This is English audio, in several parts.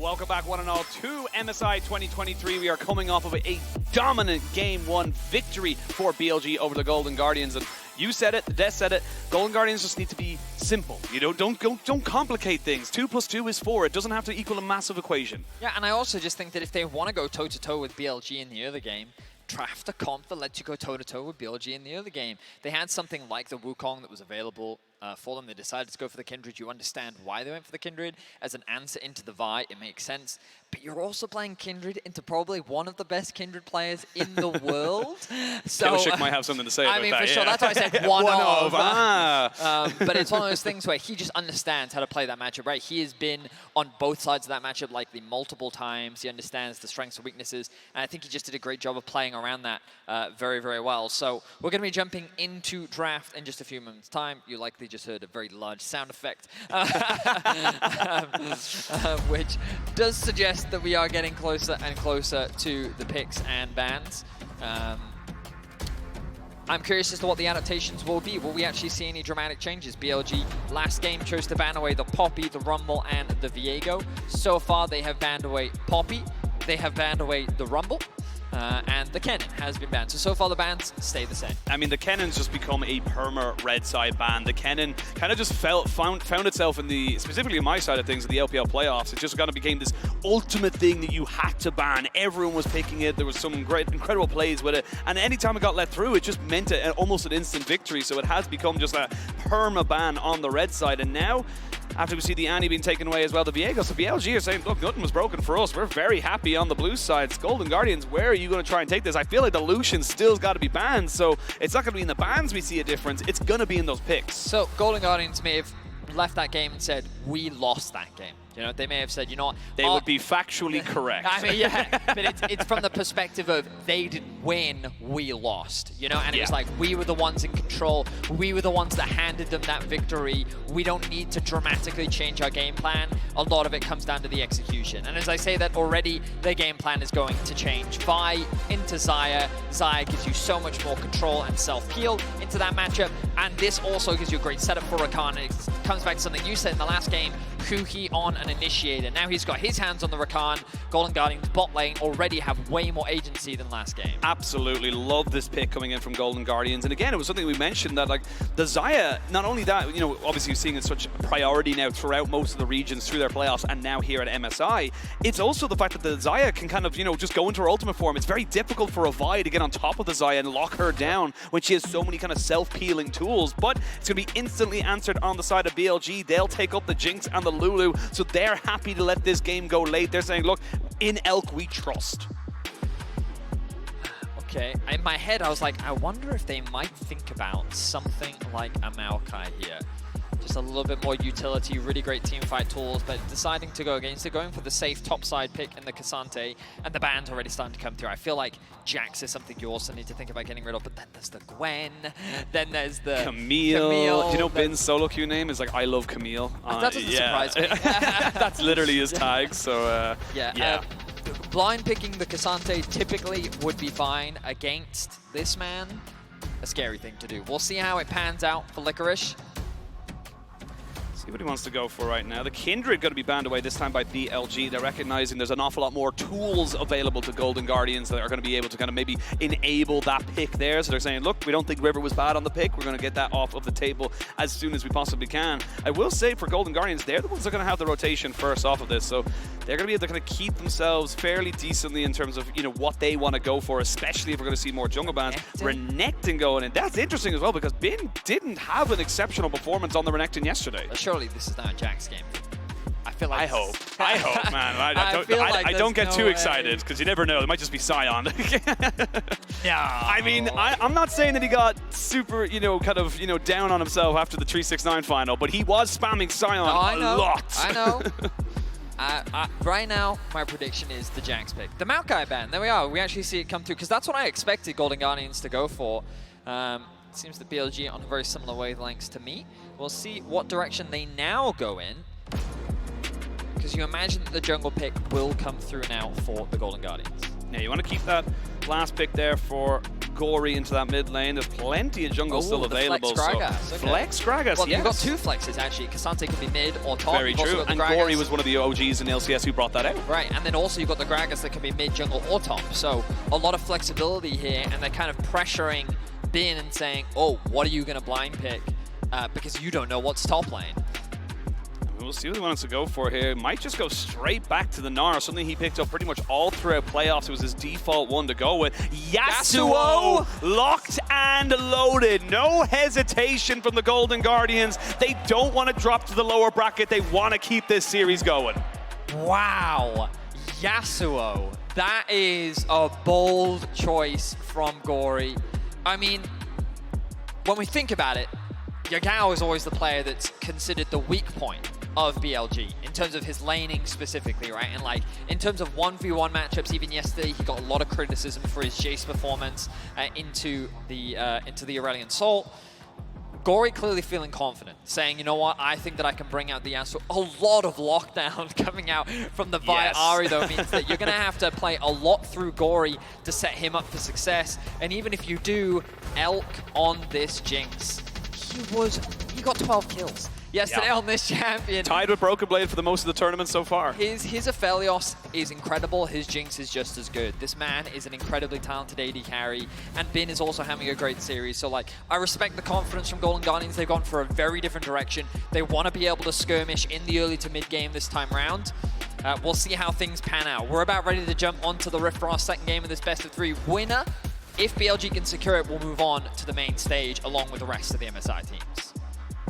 Welcome back, one and all, to MSI 2023. We are coming off of a dominant Game 1 victory for BLG over the Golden Guardians. And you said it, Des said it, Golden Guardians just need to be simple. You know, don't complicate things. 2 + 2 is 4. It doesn't have to equal a massive equation. Yeah, and I also just think that if they want to go toe-to-toe with BLG in the other game, draft a comp that lets you go toe-to-toe with BLG in the other game. They had something like the Wukong that was available for them. They decided to go for the Kindred. You understand why they went for the Kindred. As an answer into the Vi, it makes sense. But you're also playing Kindred into probably one of the best Kindred players in the world. So Kevin might have something to say about that. I mean, for yeah. sure. That's why I said one of. But it's one of those things where he just understands how to play that matchup, right? He has been on both sides of that matchup likely multiple times. He understands the strengths and weaknesses. And I think he just did a great job of playing around that very, very well. So we're going to be jumping into draft in just a few moments' time. You likely just heard a very large sound effect, which does suggest that we are getting closer and closer to the picks and bans. I'm curious as to what the adaptations will be. Will we actually see any dramatic changes? BLG last game chose to ban away the Poppy, the Rumble, and the Viego. So far, they have banned away Poppy, they have banned away the Rumble, and the Kennen has been banned. So far the bans stay the same. I mean, the Kennen's just become a perma red side ban. The Kennen kind of just found itself in the, specifically on my side of things, in the LPL playoffs. It just kind of became this ultimate thing that you had to ban. Everyone was picking it. There was some great, incredible plays with it. And anytime it got let through, it just meant almost an instant victory. So it has become just a perma ban on the red side. And now, after we see the Annie being taken away as well, the Viego. So BLG are saying, look, nothing was broken for us. We're very happy on the blue side. Golden Guardians, where are you going to try and take this? I feel like the Lucian still's got to be banned, so it's not going to be in the bans we see a difference. It's going to be in those picks. So Golden Guardians may have left that game and said, we lost that game. You know, they may have said, you know what? They would be factually correct. I mean, yeah, but it's from the perspective of they didn't win, we lost. You know, and it was like, we were the ones in control. We were the ones that handed them that victory. We don't need to dramatically change our game plan. A lot of it comes down to the execution. And as I say that already, their game plan is going to change. Vi into Xayah. Xayah gives you so much more control and self-heal into that matchup. And this also gives you a great setup for Rakan. It comes back to something you said in the last game. Kuhi on an initiator. Now he's got his hands on the Rakan. Golden Guardians bot lane already have way more agency than last game. Absolutely love this pick coming in from Golden Guardians. And again, it was something we mentioned that, like, the Xayah, not only that, you know, obviously you're seeing it such a priority now throughout most of the regions through their playoffs and now here at MSI. It's also the fact that the Xayah can kind of, you know, just go into her ultimate form. It's very difficult for a Vi to get on top of the Xayah and lock her down when she has so many kind of self-peeling tools. But it's going to be instantly answered on the side of BLG. They'll take up the Jinx and the Lulu, so they're happy to let this game go late. They're saying, look, in Elk we trust. Okay, in my head I was like, I wonder if they might think about something like a Maokai here. Just a little bit more utility, really great teamfight tools, but deciding to go against it, going for the safe topside pick in the Cassante, and the band's already starting to come through. I feel like Jax is something you also need to think about getting rid of, but then there's the Gwen, then there's the Camille. Do you know Ben's solo queue name is like, I love Camille? That doesn't surprise me. That's literally his tag, so yeah. Blind picking the Cassante typically would be fine against this man. A scary thing to do. We'll see how it pans out for FLICKR. See what he wants to go for right now. The Kindred going to be banned away this time by BLG. They're recognizing there's an awful lot more tools available to Golden Guardians that are going to be able to kind of maybe enable that pick there. So they're saying, look, we don't think River was bad on the pick. We're going to get that off of the table as soon as we possibly can. I will say for Golden Guardians, they're the ones that are going to have the rotation first off of this. So they're going to be able to kind of keep themselves fairly decently in terms of, you know, what they want to go for, especially if we're going to see more jungle bans. Renekton going in. That's interesting as well because Bin didn't have an exceptional performance on the Renekton yesterday. Surely this is not a Jax game. I feel like I hope, man. I don't get too excited because you never know. It might just be Sion. Yeah. I mean, I'm not saying that he got super, you know, kind of, you know, down on himself after the 369 final, but he was spamming Sion a lot. I know. Right now, my prediction is the Jax pick. The Maokai ban, there we are. We actually see it come through because that's what I expected Golden Guardians to go for. It seems that BLG on very similar wavelengths to me. We'll see what direction they now go in. Because you imagine that the jungle pick will come through now for the Golden Guardians. Yeah, you want to keep that last pick there for Gory into that mid lane. There's plenty of jungle still available. Flex Gragas. So Flex Gragas, well, yes. you've got two flexes, actually. Cassante can be mid or top. Very true. And Gory was one of the OGs in LCS who brought that out. Right, and then also you've got the Gragas that can be mid, jungle, or top. So a lot of flexibility here, and they're kind of pressuring Bin and saying, oh, what are you going to blind pick? Because you don't know what's top lane. We'll see what he wants to go for here. Might just go straight back to the Gnar, something he picked up pretty much all throughout playoffs. It was his default one to go with. Yasuo locked and loaded. No hesitation from the Golden Guardians. They don't want to drop to the lower bracket. They want to keep this series going. Wow. Yasuo. That is a bold choice from Gory. I mean, when we think about it, Yagao is always the player that's considered the weak point of BLG in terms of his laning specifically, right? And like in terms of 1v1 matchups, even yesterday he got a lot of criticism for his Jace performance into the Aurelion Salt. Gory clearly feeling confident, saying, you know what, I think that I can bring out the Yasuo. A lot of lockdown coming out from the Vi Ahri, though, means that you're going to have to play a lot through Gory to set him up for success. And even if you do, Elk on this Jinx, he got 12 kills yesterday on this champion. Tied with Broken Blade for the most of the tournament so far. His Aphelios is incredible. His Jinx is just as good. This man is an incredibly talented AD carry, and Bin is also having a great series. So, like, I respect the confidence from Golden Guardians. They've gone for a very different direction. They want to be able to skirmish in the early to mid game this time round. We'll see how things pan out. We're about ready to jump onto the Rift for our second game of this best of 3 winner. If BLG can secure it, we'll move on to the main stage along with the rest of the MSI teams.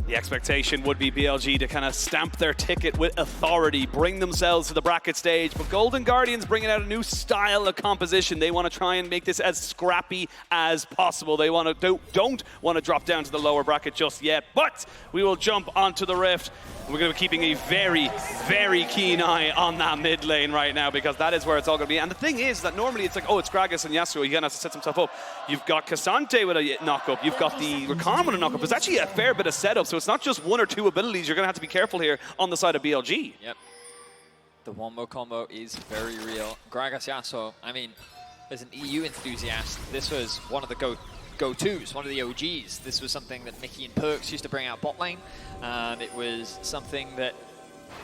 The expectation would be BLG to kind of stamp their ticket with authority, bring themselves to the bracket stage, but Golden Guardians bringing out a new style of composition. They want to try and make this as scrappy as possible. They want to don't want to drop down to the lower bracket just yet, but we will jump onto the Rift. We're going to be keeping a very, very keen eye on that mid lane right now, because that is where it's all going to be. And the thing is that normally it's like, oh, it's Gragas and Yasuo. You're going to have to set himself up. You've got Cassante with a knock-up. You've got the Rakan with a knock-up. There's actually a fair bit of setup, so it's not just one or two abilities. You're going to have to be careful here on the side of BLG. Yep. The wombo combo is very real. Gragas Yasuo, I mean, as an EU enthusiast, this was one of the go-tos, one of the OGs. This was something that Mickey and Perks used to bring out bot lane. It was something that,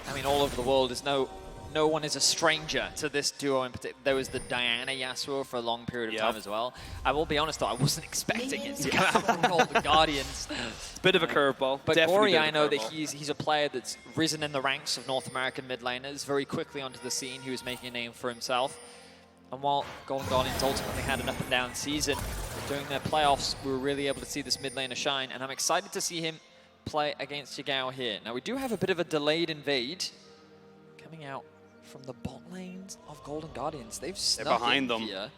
I mean, all over the world is no one is a stranger to this duo in particular. There was the Diana Yasuo for a long period of time as well. I will be honest though, I wasn't expecting it to come out from Golden Guardians. Bit of a curveball. But Gory, I know that he's a player that's risen in the ranks of North American mid laners very quickly onto the scene. He was making a name for himself. And while Golden Guardians ultimately had an up and down season, during their playoffs, we were really able to see this mid laner shine, and I'm excited to see him play against Yagao here. Now, we do have a bit of a delayed invade coming out from the bot lanes of Golden Guardians. They're behind them. Here.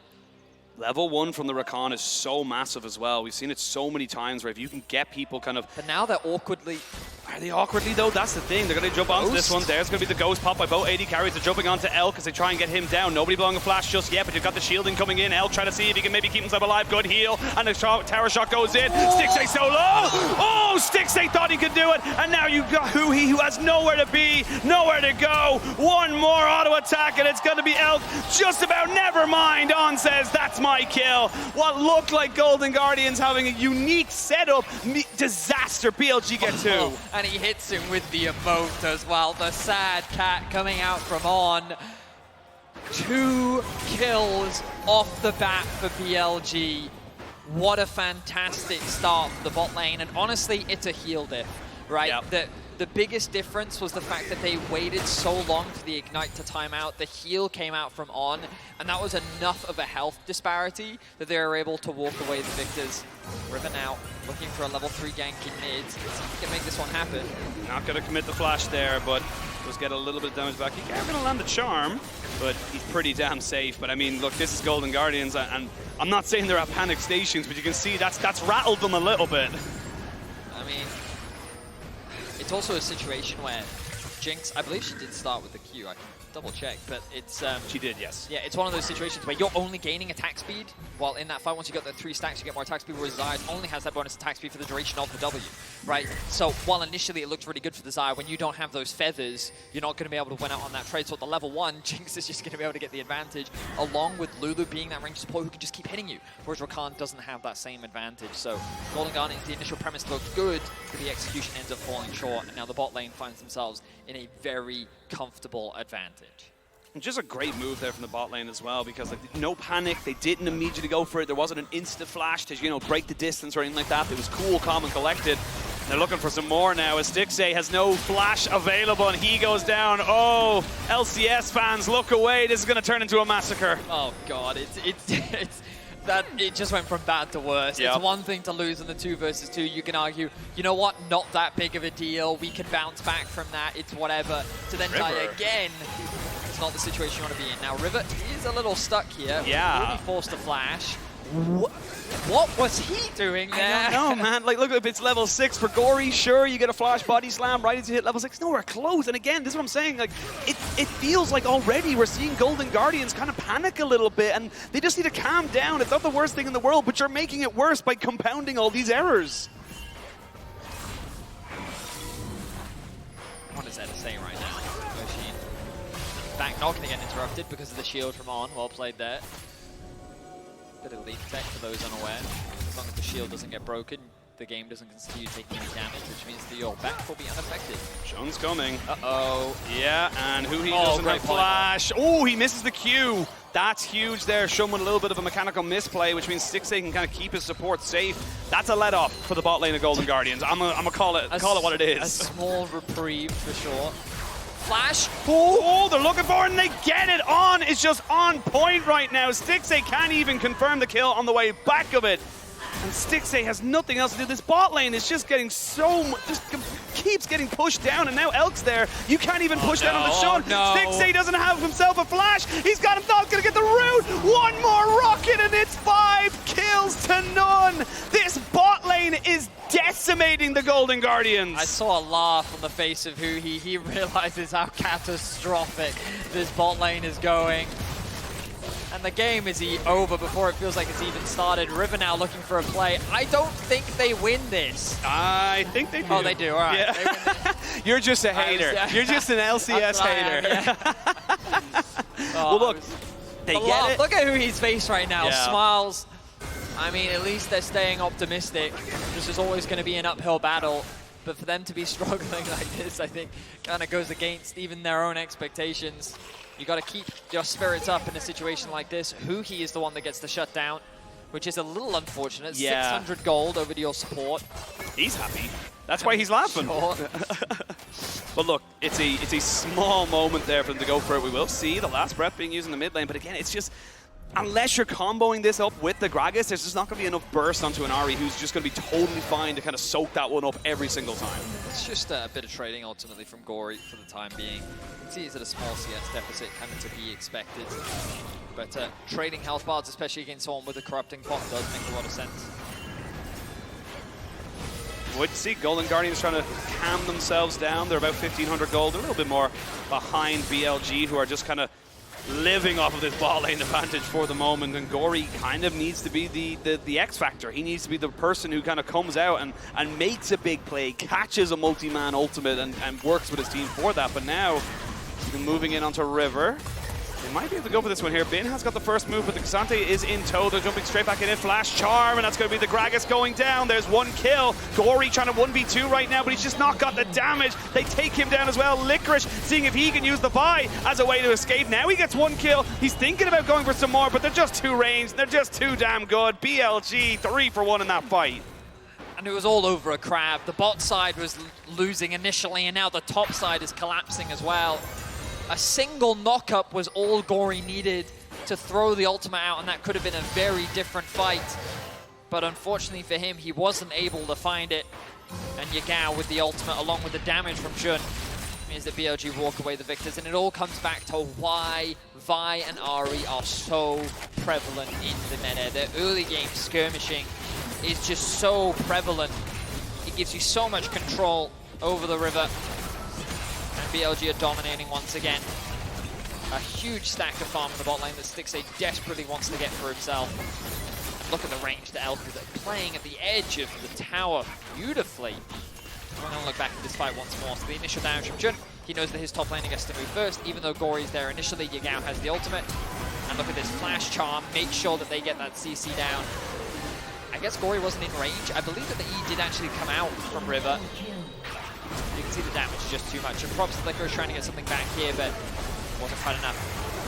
Level 1 from the Rakan is so massive as well. We've seen it so many times where if you can get people kind of... But now they're awkwardly... Are they awkwardly though? That's the thing. They're going to jump onto this one. There's going to be the ghost pop by both AD carries. They're jumping onto Elk as they try and get him down. Nobody blowing a flash just yet, but you've got the shielding coming in. Elk trying to see if he can maybe keep himself alive. Good heal. And the tower shot goes in. Stixxay so low. Oh, Stixxay thought he could do it. And now you've got Huhi, who has nowhere to be, nowhere to go. One more auto attack and it's going to be Elk. Just about never mind. On says, that's my kill. What looked like Golden Guardians having a unique setup. Disaster. BLG get 2. And he hits him with the emote as well. The sad cat coming out from On. 2 kills off the bat for BLG. What a fantastic start for the bot lane. And honestly, it's a heal diff, right? Yep. The biggest difference was the fact that they waited so long for the Ignite to time out. The heal came out from On, and that was enough of a health disparity that they were able to walk away the victors. Riven out, looking for a level 3 gank in mid. See if he can make this one happen. Not going to commit the flash there, but does get a little bit of damage back. He's going to land the charm, but he's pretty damn safe. But I mean, look, this is Golden Guardians, and I'm not saying they're at panic stations, but you can see that's rattled them a little bit. I mean, it's also a situation where Jinx, I believe she did start with the Q. I can double check, but it's... She did, yes. Yeah, it's one of those situations where you're only gaining attack speed while in that fight. Once you got the 3 stacks, you get more attack speed, whereas Xayah only has that bonus attack speed for the duration of the W, right? So while initially it looked really good for the Xayah, when you don't have those feathers, you're not going to be able to win out on that trade. So at the level 1, Jinx is just going to be able to get the advantage, along with Lulu being that range support who can just keep hitting you, whereas Rakan doesn't have that same advantage. So Golden Guardians, the initial premise looked good, but the execution ends up falling short, and now the bot lane finds themselves in a very comfortable advantage. And just a great move there from the bot lane as well, because like, no panic, they didn't immediately go for it. There wasn't an instant flash to, you know, break the distance or anything like that. It was cool, calm, and collected. They're looking for some more now as Stixxay has no flash available and he goes down. Oh, LCS fans, look away. This is going to turn into a massacre. Oh God, it just went from bad to worse. Yep. It's one thing to lose in the 2 versus 2. You can argue, you know what, not that big of a deal. We can bounce back from that. It's whatever. To then die again, it's not the situation you want to be in. Now, River is a little stuck here. Yeah. Really forced a flash. What was he doing there? I don't know, man. Like, look, if it's level 6 for Gory, sure, you get a flash body slam right as you hit level 6. Nowhere close. And again, this is what I'm saying. Like, it feels like already we're seeing Golden Guardians kind of panic a little bit, and they just need to calm down. It's not the worst thing in the world, but you're making it worse by compounding all these errors. What is there to say right now? Back knock and again interrupted because of the shield from On. Well played there. Bit of lead tech for those unaware. As long as the shield doesn't get broken, the game doesn't continue taking any damage, which means that your back will be unaffected. Shun's coming. Uh-oh. Yeah, and who he doesn't have flash. Oh, he misses the Q. That's huge there. Shun with a little bit of a mechanical misplay, which means Stixxay can kind of keep his support safe. That's a let up for the bot lane of Golden Guardians. I'm gonna call it what it is. A small reprieve for sure. Flash. Oh, they're looking for it and they get it. On is just on point right now. Stixxay can't even confirm the kill on the way back of it. And Stixxay has nothing else to do. This bot lane is just getting so much, just keeps getting pushed down, and now Elk's there. You can't even push down on the Shun. No. Stixxay doesn't have himself a flash. He's got himself gonna get the root. One more rocket and it's 5 kills to none. This bot lane is decimating the Golden Guardians. I saw a laugh on the face of who he realizes how catastrophic this bot lane is going. And the game is over before it feels like it's even started. River now looking for a play. I don't think they win this. I think they do. Oh, they do. All right. Yeah. You're just a hater. You're just an LCS hater. Yeah. Well, look, they get it. Look at who he's faced right now. Yeah. Smiles. I mean, at least they're staying optimistic. This is always going to be an uphill battle. But for them to be struggling like this, I think, kind of goes against even their own expectations. You got to keep your spirits up in a situation like this. Huhi is the one that gets the shutdown, which is a little unfortunate. Yeah. 600 gold over to your support. He's happy. That's why he's laughing. Sure. But look, it's a small moment there for them to go for it. We will see the last breath being used in the mid lane, but again, it's just, unless you're comboing this up with the Gragas, there's just not going to be enough burst onto an Ahri who's just going to be totally fine to kind of soak that one up every single time. It's just a bit of trading ultimately from Gory for the time being. You can see he's at a small CS deficit, kind of to be expected. But trading health bars, especially against someone with a corrupting pot, does make a lot of sense. Would see Golden Guardians trying to calm themselves down. They're about 1,500 gold, a little bit more behind BLG, who are just kind of living off of this bot lane advantage for the moment, and Gory kind of needs to be the X factor. He needs to be the person who kind of comes out and makes a big play, catches a multi-man ultimate and works with his team for that. But now, moving in onto River. They might be able to go for this one here. Bin has got the first move, but the Cassante is in tow. They're jumping straight back in. Flash charm, and that's going to be the Gragas going down. There's 1 kill. Gory trying to 1v2 right now, but he's just not got the damage. They take him down as well. FLICKR seeing if he can use the buy as a way to escape. Now he gets 1 kill. He's thinking about going for some more, but they're just too ranged. They're just too damn good. BLG 3 for 1 in that fight. And it was all over a crab. The bot side was losing initially, and now the top side is collapsing as well. A single knock-up was all Gory needed to throw the ultimate out, and that could have been a very different fight. But unfortunately for him, he wasn't able to find it. And Yagao with the ultimate, along with the damage from Jun, means that BLG walk away the victors. And it all comes back to why Vi and Ahri are so prevalent in the meta. Their early game skirmishing is just so prevalent. It gives you so much control over the river. BLG are dominating once again. A huge stack of farm in the bot lane that Stixxay desperately wants to get for himself. Look at the range that Elk is playing at the edge of the tower beautifully. We're going to look back at this fight once more. So the initial damage from Jun, he knows that his top laner gets to move first, even though Gory's there initially. Yagao has the ultimate. And look at this flash charm, make sure that they get that CC down. I guess Gory wasn't in range. I believe that the E did actually come out from River. You can see the damage is just too much. And props to FLICKR is trying to get something back here, but wasn't quite enough.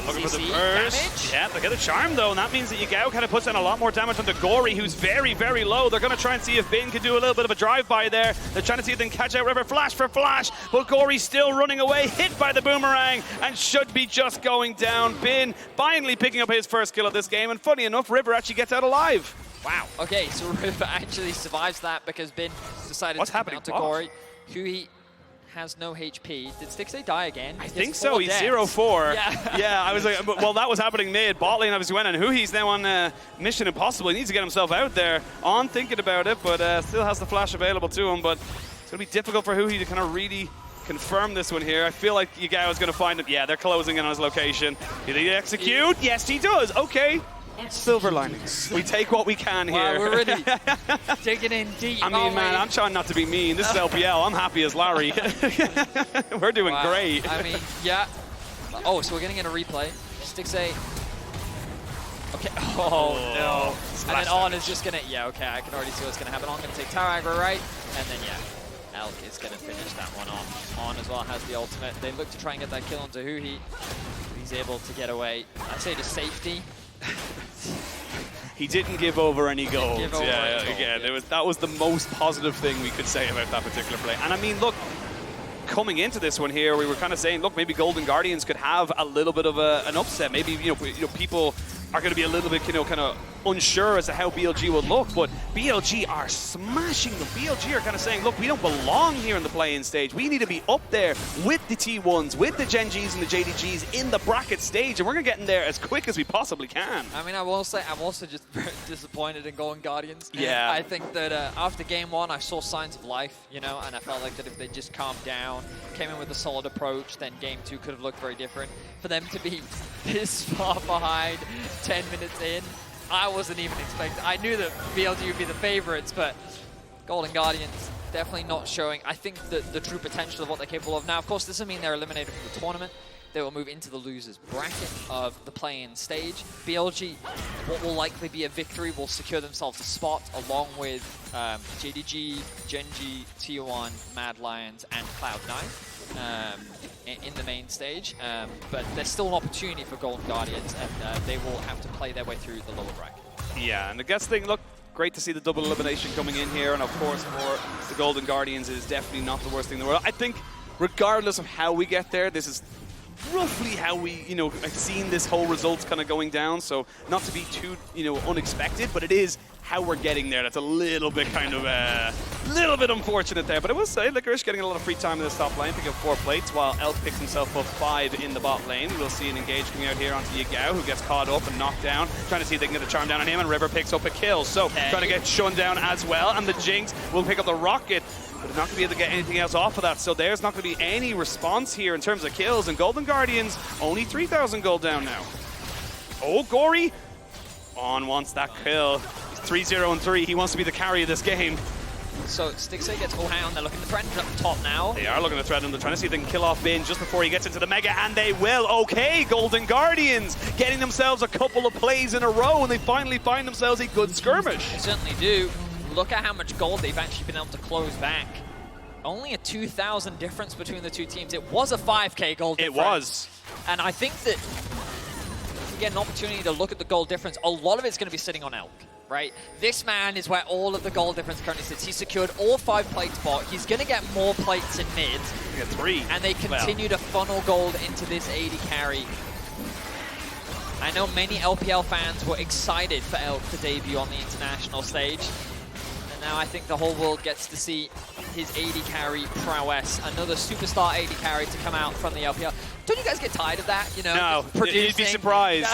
Looking CC, for the burst. damage. Yeah, they get a charm though, and that means that Yagao kind of puts in a lot more damage onto Gory, who's very, very low. They're going to try and see if Bin can do a little bit of a drive-by there. They're trying to see if they can catch out River flash for flash, but Gory's still running away, hit by the boomerang, and should be just going down. Bin finally picking up his first kill of this game, and funny enough, River actually gets out alive. Wow, okay, so River actually survives that because Bin decided to come out to Gory, who he has no HP. Did Stixxay die again? I think so. He's 0-4. Yeah. Yeah, I was like, well, that was happening mid. Bot lane obviously went, and Huhi's now on Mission Impossible. He needs to get himself out there. On thinking about it, but still has the flash available to him. But it's going to be difficult for Huhi to kind of really confirm this one here. I feel like Yagao is going to find it. Yeah, they're closing in on his location. Did he execute? Yes, he does. Okay. Silver linings. We take what we can here. Wow, we're really digging in deep. I mean, man, I'm trying not to be mean. This is LPL. I'm happy as Larry. We're doing great. I mean, yeah. Oh, so we're getting in a replay. Stixxay. Okay. Oh, no. And then On is just going to... Yeah, okay. I can already see what's going to happen. On going to take tower aggro, right? And then, yeah. Elk is going to finish that one off. On as well has the ultimate. They look to try and get that kill onto Huhi. He's able to get away. I say to safety. He didn't give over any gold. That was the most positive thing we could say about that particular play. And I mean, look, coming into this one here, we were kind of saying, look, maybe Golden Guardians could have a little bit of an upset. Maybe people are going to be a little bit, kind of unsure as to how BLG will look, but BLG are smashing them. BLG are kind of saying, look, we don't belong here in the play-in stage. We need to be up there with the T1s, with the Gen Gs and the JDGs in the bracket stage, and we're going to get in there as quick as we possibly can. I mean, I will say, I'm also just very disappointed in Golden Guardians. Yeah. I think that after game one, I saw signs of life, and I felt like that if they just calmed down, came in with a solid approach, then game two could have looked very different. For them to be this far behind 10 minutes in, I wasn't even expecting. I knew that BLG would be the favorites, but Golden Guardians definitely not showing, I think, the true potential of what they're capable of. Now, of course, this will mean they're eliminated from the tournament. They will move into the losers bracket of the play-in stage. BLG, what will likely be a victory, will secure themselves a spot along with JDG, Genji, T1, Mad Lions, and Cloud9 in the main stage. But there's still an opportunity for Golden Guardians, and they will have to play their way through the lower bracket. Yeah, and the guest thing, look, great to see the double elimination coming in here, and of course for the Golden Guardians is definitely not the worst thing in the world. I think regardless of how we get there, this is roughly how we, have seen this whole results kind of going down, so not to be too, unexpected, but it is how we're getting there. That's a little bit kind of, little bit unfortunate there, but I will say Licorice getting a lot of free time in this top lane, picking up 4 plates, while Elk picks himself up 5 in the bot lane. We'll see an engage coming out here onto Yagao, who gets caught up and knocked down, trying to see if they can get the charm down on him, and River picks up a kill, so trying to get Shun down as well, and the Jinx will pick up the rocket, but they're not going to be able to get anything else off of that, so there's not going to be any response here in terms of kills, and Golden Guardians only 3,000 gold down now. Oh, Gory! On wants that kill. He's 3-0-3. He wants to be the carry of this game. So Stixxay gets full hound. They're looking to threaten up top now. They are looking to threaten him. They're trying to see if they can kill off Bin just before he gets into the Mega, and they will. Okay, Golden Guardians getting themselves a couple of plays in a row, and they finally find themselves a good skirmish. They certainly do. Look at how much gold they've actually been able to close back. Only a 2,000 difference between the two teams. It was a 5K gold difference. It was. And I think that if we get an opportunity to look at the gold difference, a lot of it's going to be sitting on Elk, right? This man is where all of the gold difference currently sits. He secured all 5 plates bot. He's going to get more plates in mid. You get 3. And they continue to funnel gold into this AD carry. I know many LPL fans were excited for Elk to debut on the international stage. Now I think the whole world gets to see his AD carry prowess. Another superstar AD carry to come out from the LPL. Don't you guys get tired of that? You know, no, you'd be surprised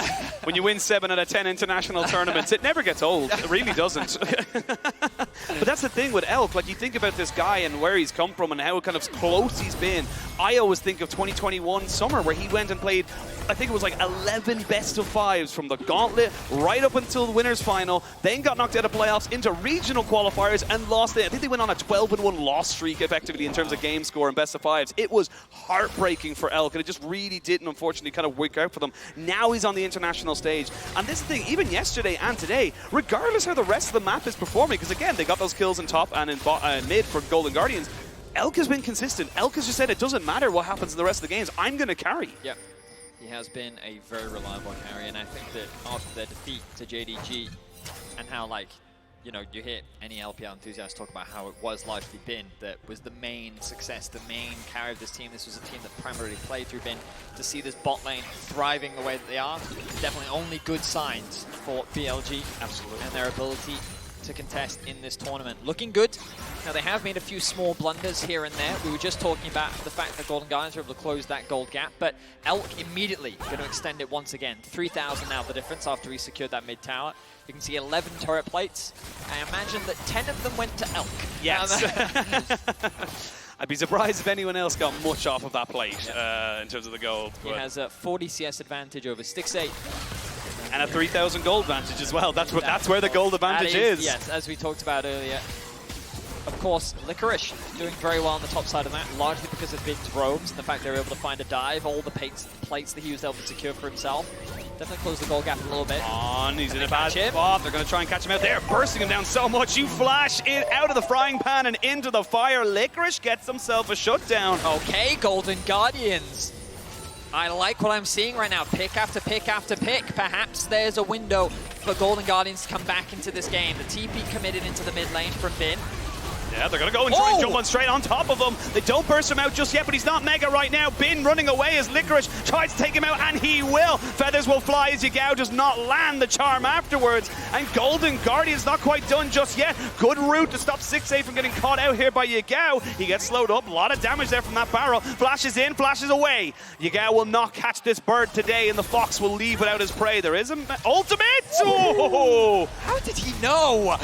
when you win 7 out of 10 international tournaments. It never gets old. It really doesn't. But that's the thing with Elk. Like, you think about this guy and where he's come from and how kind of close he's been. I always think of 2021 summer where he went and played, I think it was like 11 best-of-5s from the gauntlet right up until the winners final, then got knocked out of playoffs into regional qualifiers and lost it. I think they went on a 12-1 loss streak effectively in terms of game score and best-of-5s. It was heartbreaking for Elk, and it just really didn't, unfortunately, kind of work out for them. Now he's on the international stage. And this is the thing, even yesterday and today, regardless how the rest of the map is performing, because again, they got those kills in top and in mid for Golden Guardians, Elk has been consistent. Elk has just said it doesn't matter what happens in the rest of the games, I'm going to carry. Yep. He has been a very reliable carry, and I think that after their defeat to JDG and how, like, you know, you hear any LPL enthusiast talk about how it was largely Bin that was the main success, the main carry of this team. This was a team that primarily played through Bin. To see this bot lane thriving the way that they are, definitely only good signs for BLG. Absolutely. And their ability to contest in this tournament. Looking good. Now, they have made a few small blunders here and there. We were just talking about the fact that Golden Guardians were able to close that gold gap, but Elk immediately going to extend it once again. 3,000 now the difference after he secured that mid tower. You can see 11 turret plates. I imagine that 10 of them went to Elk. Yes. I'd be surprised if anyone else got much off of that plate in terms of the gold. He has a 40 CS advantage over Stixate. And a 3,000 gold advantage as well. That's where the gold advantage is. Yes, as we talked about earlier. Of course, FLICKR doing very well on the top side of that, largely because of Bin's roams and the fact they were able to find a dive, all the plates that he was able to secure for himself. Definitely close the goal gap a little bit. He's in a bad spot. They're going to try and catch him out there, bursting him down so much. You flash it out of the frying pan and into the fire. FLICKR gets himself a shutdown. Okay, Golden Guardians. I like what I'm seeing right now. Pick after pick after pick. Perhaps there's a window for Golden Guardians to come back into this game. The TP committed into the mid lane from Bin. Yeah, they're going to go and try and jump on straight on top of him. They don't burst him out just yet, but he's not mega right now. Bin running away as FLICKR tries to take him out, and he will. Feathers will fly as Yagao does not land the charm afterwards. And Golden Guardian's not quite done just yet. Good route to stop 6A from getting caught out here by Yagao. He gets slowed up. A lot of damage there from that barrel. Flashes in, flashes away. Yagao will not catch this bird today, and the fox will leave without his prey. There is an ultimate! Oh! How did he know?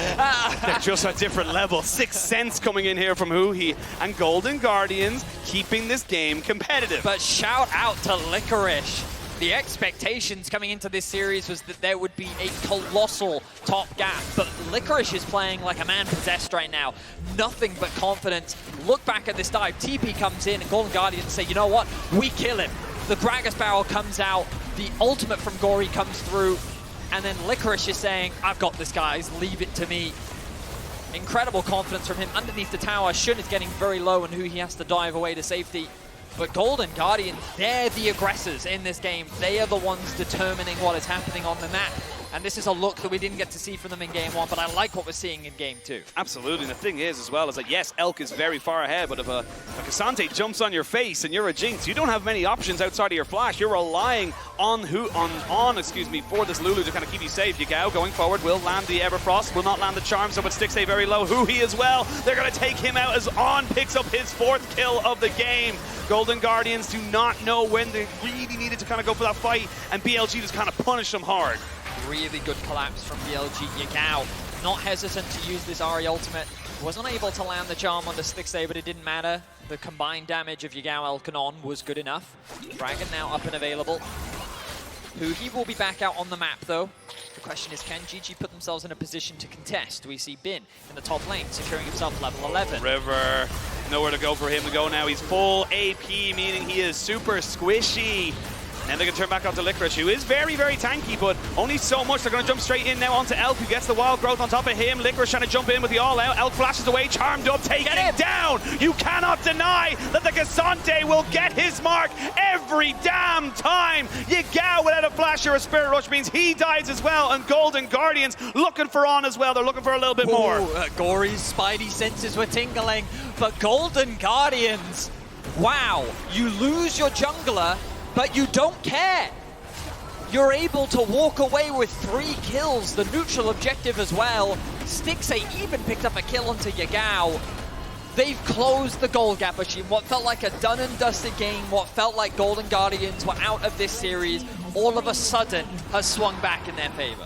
They're just a different level. 6 cents coming in here from Huhi, and Golden Guardians keeping this game competitive. But shout out to FLICKR. The expectations coming into this series was that there would be a colossal top gap, but FLICKR is playing like a man possessed right now. Nothing but confidence. Look back at this dive. TP comes in and Golden Guardians say, you know what? We kill him. The Gragas barrel comes out. The ultimate from Gory comes through. And then FLICKR is saying, I've got this, guys. Leave it to me. Incredible confidence from him underneath the tower. Shun is getting very low and he has to dive away to safety. But Golden Guardian, they're the aggressors in this game. They are the ones determining what is happening on the map. And this is a look that we didn't get to see from them in Game 1, but I like what we're seeing in Game 2. Absolutely, and the thing is as well is that yes, Elk is very far ahead, but if a Cassante jumps on your face and you're a Jinx, you don't have many options outside of your flash. You're relying on for this Lulu to kind of keep you safe. Yagao going forward will land the Everfrost, will not land the Charm, so but Stixay very low. Huhi as well. They're going to take him out as On picks up his 4th kill of the game. Golden Guardians do not know when they really needed to kind of go for that fight, and BLG just kind of punished them hard. Really good collapse from BLG. Yagao not hesitant to use this Ahri ultimate. Wasn't able to land the charm on the Stixay, but it didn't matter. The combined damage of Yagao, Elk, and On was good enough. Dragon now up and available. Huhi will be back out on the map, though. The question is, can GG put themselves in a position to contest? We see Bin in the top lane, securing himself level 11. River, nowhere to go for him to go now. He's full AP, meaning he is super squishy. And they can turn back onto FLICKR, who is very, very tanky, but only so much. They're going to jump straight in now onto Elk, who gets the wild growth on top of him. FLICKR trying to jump in with the all-out. Elk flashes away, charmed up, taking it down. You cannot deny that the Cassante will get his mark every damn time. Yagao without a flash or a Spirit Rush means he dies as well, and Golden Guardians looking for On as well. They're looking for a little bit more. Gory's spidey senses were tingling, but Golden Guardians, wow, you lose your jungler, but you don't care. You're able to walk away with 3 kills, the neutral objective as well. Stixxay even picked up a kill onto Yagao. They've closed the gold gap machine. What felt like a done and dusted game, what felt like Golden Guardians were out of this series, all of a sudden has swung back in their favor.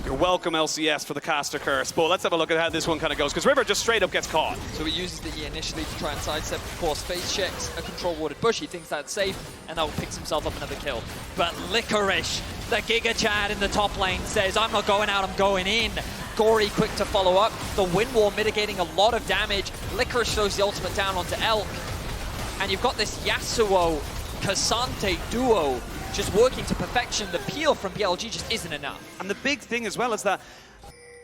You're welcome, LCS, for the caster curse. But let's have a look at how this one kind of goes, because River just straight up gets caught. So he uses the E initially to try and sidestep, of course, face checks a control warded bush. He thinks that's safe, and now picks himself up another kill. But Licorice, the Giga Chad in the top lane, says, I'm not going out, I'm going in. Gory quick to follow up. The wind wall mitigating a lot of damage. Licorice throws the ultimate down onto Elk. And you've got this Yasuo Cassante duo just working to perfection. The peel from BLG just isn't enough. And the big thing as well is that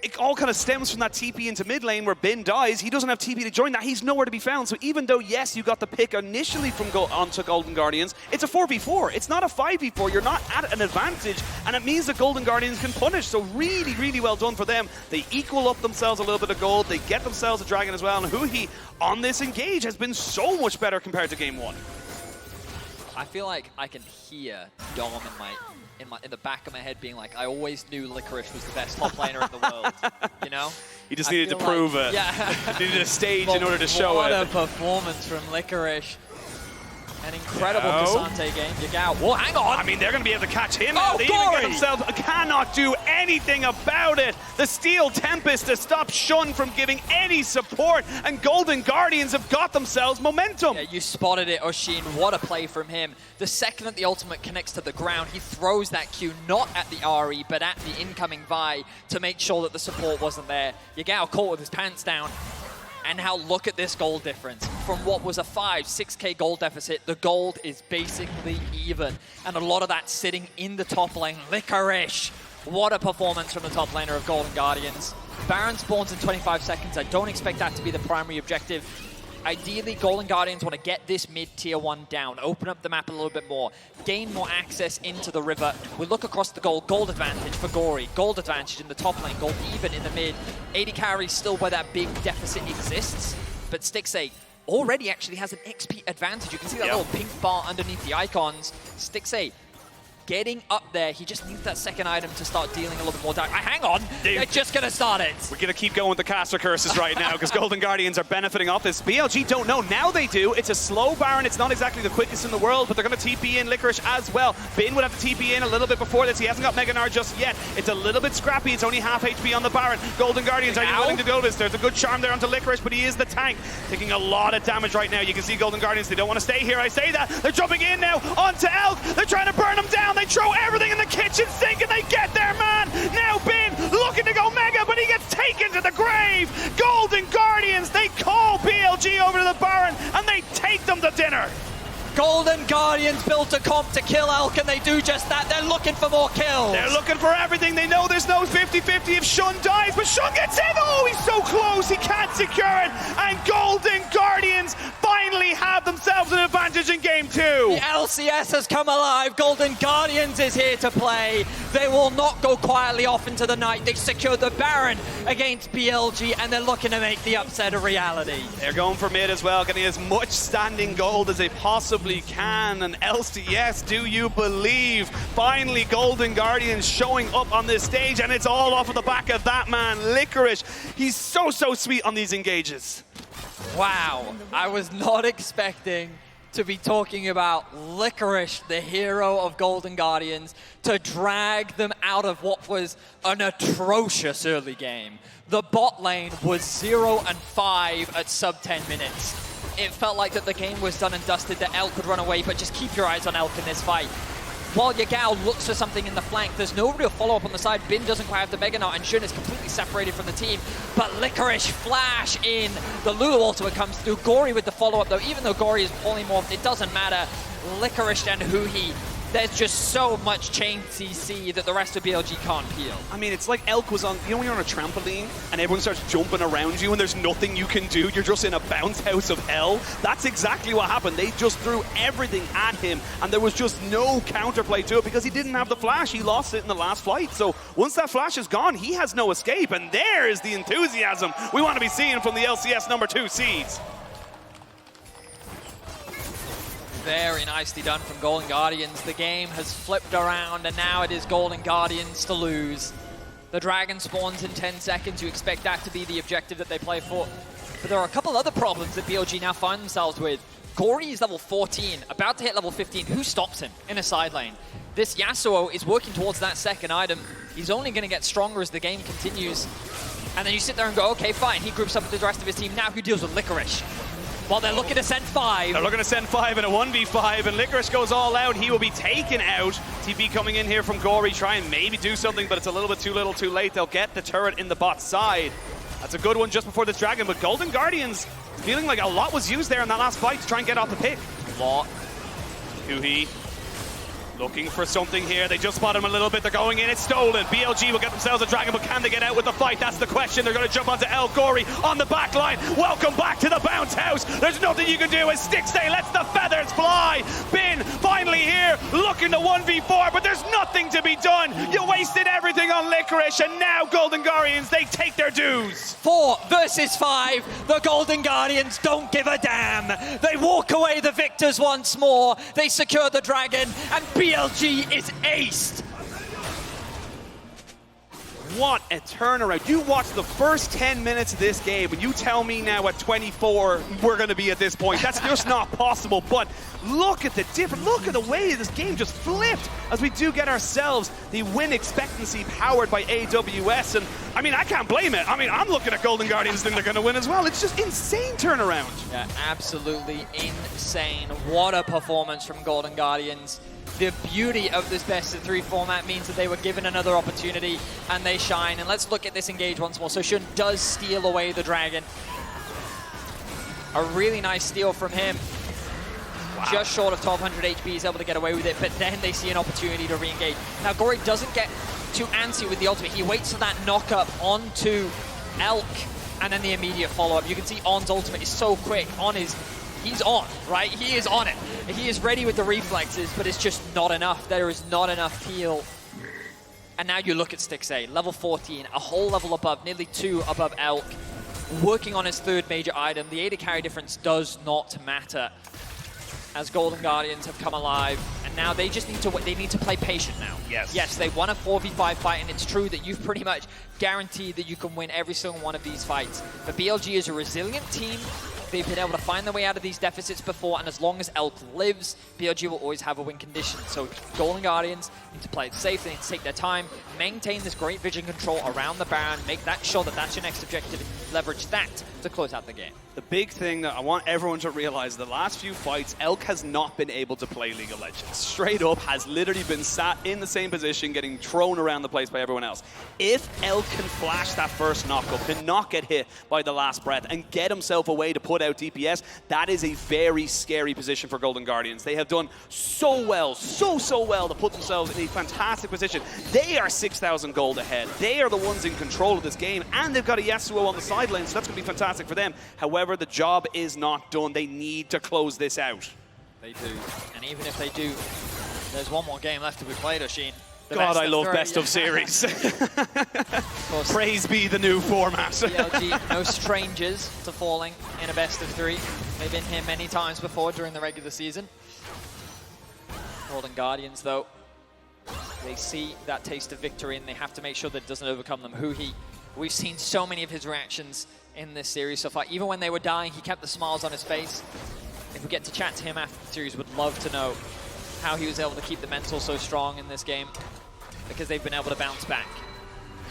it all kind of stems from that TP into mid lane where Bin dies. He doesn't have TP to join that. He's nowhere to be found. So even though, yes, you got the pick initially from onto Golden Guardians, it's a 4v4. It's not a 5v4. You're not at an advantage. And it means the Golden Guardians can punish. So really, really well done for them. They equal up themselves a little bit of gold. They get themselves a dragon as well. And Huhi on this engage has been so much better compared to game one. I feel like I can hear Dom in the back of my head being like, I always knew Licorice was the best top laner in the world, you know? You just needed to prove it. Yeah. You needed a stage in order to show what it. What a performance from Licorice. An incredible Cassante game. Yagao. Whoa, hang on! I mean, they're going to be able to catch him. Oh, they even get themselves, cannot do anything about it. The Steel Tempest to stop Shun from giving any support, and Golden Guardians have got themselves momentum. Yeah, you spotted it, Oshin. What a play from him. The second that the ultimate connects to the ground, he throws that Q not at the RE, but at the incoming Vi to make sure that the support wasn't there. Yagao caught with his pants down. And now look at this gold difference. From what was a 6K gold deficit, the gold is basically even. And a lot of that sitting in the top lane. Licorice. What a performance from the top laner of Golden Guardians. Baron spawns in 25 seconds. I don't expect that to be the primary objective. Ideally, Golden Guardians want to get this mid-tier 1 down, open up the map a little bit more, gain more access into the river. We look across the gold advantage for Gory, gold advantage in the top lane, gold even in the mid. 80 carry still where that big deficit exists, but Stixxay already actually has an XP advantage. You can see that little pink bar underneath the icons. Stixxay getting up there. He just needs that second item to start dealing a little bit more damage. Hang on, they're just going to start it. We're going to keep going with the caster curses right now because Golden Guardians are benefiting off this. BLG don't know. Now they do. It's a slow Baron. It's not exactly the quickest in the world, but they're going to TP in Licorice as well. Bin would have to TP in a little bit before this. He hasn't got Mega Gnar just yet. It's a little bit scrappy. It's only half HP on the Baron. Golden Guardians, are you willing to do this? There's a good charm there onto Licorice, but he is the tank. Taking a lot of damage right now. You can see Golden Guardians, they don't want to stay here. I say that. They're jumping in now onto Elk. They're trying to burn him down. They throw everything in the kitchen sink and they get their man. Now Bin looking to go mega, but he gets taken to the grave. Golden Guardians, they call BLG over to the Baron and they take them to dinner. Golden Guardians built a comp to kill Elk, and they do just that. They're looking for more kills. They're looking for everything. They know there's no 50-50 if Shun dies, but Shun gets in. Oh, he's so close. He can't secure it. And Golden Guardians finally have themselves an advantage in game 2. The LCS has come alive. Golden Guardians is here to play. They will not go quietly off into the night. They secured the Baron against BLG, and they're looking to make the upset a reality. They're going for mid as well, getting as much standing gold as they possibly can. And LCS, do you believe? Finally, Golden Guardians showing up on this stage, and it's all off of the back of that man, Licorice. He's so sweet on these engages. Wow, I was not expecting to be talking about Licorice, the hero of Golden Guardians, to drag them out of what was an atrocious early game. The bot lane was 0-5 at sub 10 minutes. It felt like that the game was done and dusted, that Elk could run away, but just keep your eyes on Elk in this fight. While Yagao looks for something in the flank, there's no real follow-up on the side. Bin doesn't quite have the Mega Gnar, and Shun is completely separated from the team. But Licorice flash in. The Lulu ultimate comes through. Gory with the follow-up, though. Even though Gory is polymorphed, it doesn't matter. Licorice and Huhi, there's just so much chain CC that the rest of BLG can't peel. I mean, it's like Elk was on, you know when you're on a trampoline and everyone starts jumping around you and there's nothing you can do, you're just in a bounce house of hell? That's exactly what happened. They just threw everything at him and there was just no counterplay to it because he didn't have the flash. He lost it in the last fight. So once that flash is gone, he has no escape, and there is the enthusiasm we want to be seeing from the LCS number 2 seeds. Very nicely done from Golden Guardians. The game has flipped around, and now it is Golden Guardians to lose. The dragon spawns in 10 seconds. You expect that to be the objective that they play for. But there are a couple other problems that BLG now find themselves with. Gory is level 14, about to hit level 15. Who stops him in a side lane? This Yasuo is working towards that second item. He's only going to get stronger as the game continues. And then you sit there and go, okay, fine. He groups up with the rest of his team. Now who deals with Licorice? Well, they're looking to send 5. They're looking to send 5 in a 1v5, and Licorice goes all out. He will be taken out. TP coming in here from Gory, trying maybe do something, but it's a little bit too little too late. They'll get the turret in the bot side. That's a good one just before this dragon, but Golden Guardians feeling like a lot was used there in that last fight to try and get off the pick. Kuhi looking for something here. They just spot him a little bit. They're going in. It's stolen. BLG will get themselves a dragon, but can they get out with the fight? That's the question. They're going to jump onto El Gory on the back line. Welcome back to the bounce house. There's nothing you can do as Stixay lets the feathers fly. Bin finally here looking to 1v4, but there's nothing to be done. You wasted everything on Licorice, and now Golden Guardians, they take their dues. 4 versus 5. The Golden Guardians don't give a damn. They walk away the victors once more. They secure the dragon, and BLG is aced. What a turnaround. You watch the first 10 minutes of this game and you tell me now at 24 we're going to be at this point. That's just not possible. But look at the way this game just flipped as we do get ourselves the win expectancy powered by AWS. And I mean, I can't blame it. I mean, I'm looking at Golden Guardians and they're going to win as well. It's just insane turnaround. Yeah, absolutely insane. What a performance from Golden Guardians. The beauty of this best-of-3 format means that they were given another opportunity and they shine. And let's look at this engage once more. So Shun does steal away the dragon. A really nice steal from him. Wow. Just short of 1200 HP, he's able to get away with it, but then they see an opportunity to re-engage. Now Gory doesn't get too antsy with the ultimate. He waits for that knock-up onto Elk and then the immediate follow-up. You can see On's ultimate is so quick on his... He's on, right? He is on it. He is ready with the reflexes, but it's just not enough. There is not enough heal. And now you look at Stixay, level 14, a whole level above, nearly 2 above Elk, working on his 3rd major item. The AD carry difference does not matter as Golden Guardians have come alive, and now they just need to play patient now. Yes, they won a 4v5 fight, and it's true that you've pretty much guaranteed that you can win every single one of these fights. But BLG is a resilient team. They've been able to find their way out of these deficits before, and as long as Elk lives, BLG will always have a win condition. So Golden Guardians need to play it safe, they need to take their time, maintain this great vision control around the Baron, make that sure that that's your next objective, leverage that to close out the game. The big thing that I want everyone to realize, the last few fights, Elk has not been able to play League of Legends. Straight up, has literally been sat in the same position, getting thrown around the place by everyone else. If Elk can flash that first knock-up, can not get hit by the last breath, and get himself away to put out DPS, that is a very scary position for Golden Guardians. They have done so well, so well to put themselves in a fantastic position. They are 6,000 gold ahead. They are the ones in control of this game, and they've got a Yasuo on the sideline, so that's going to be fantastic for them. However, the job is not done. They need to close this out. They do. And even if they do, there's one more game left to be played, Oshin. God, I love best of series. Praise be the new format. BLG, no strangers to falling in a best of 3. They've been here many times before during the regular season. Golden Guardians, though, they see that taste of victory and they have to make sure that it doesn't overcome them. Huhi, we've seen so many of his reactions in this series so far. Even when they were dying, he kept the smiles on his face. If we get to chat to him after the series, would love to know how he was able to keep the mental so strong in this game, because they've been able to bounce back.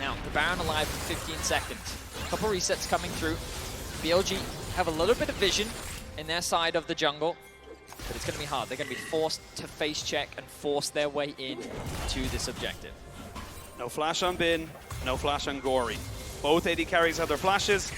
Now, the Baron alive for 15 seconds. A couple resets coming through. BLG have a little bit of vision in their side of the jungle, but it's going to be hard. They're going to be forced to face check and force their way in to this objective. No flash on Bin, no flash on Gory. Both AD carries have their flashes.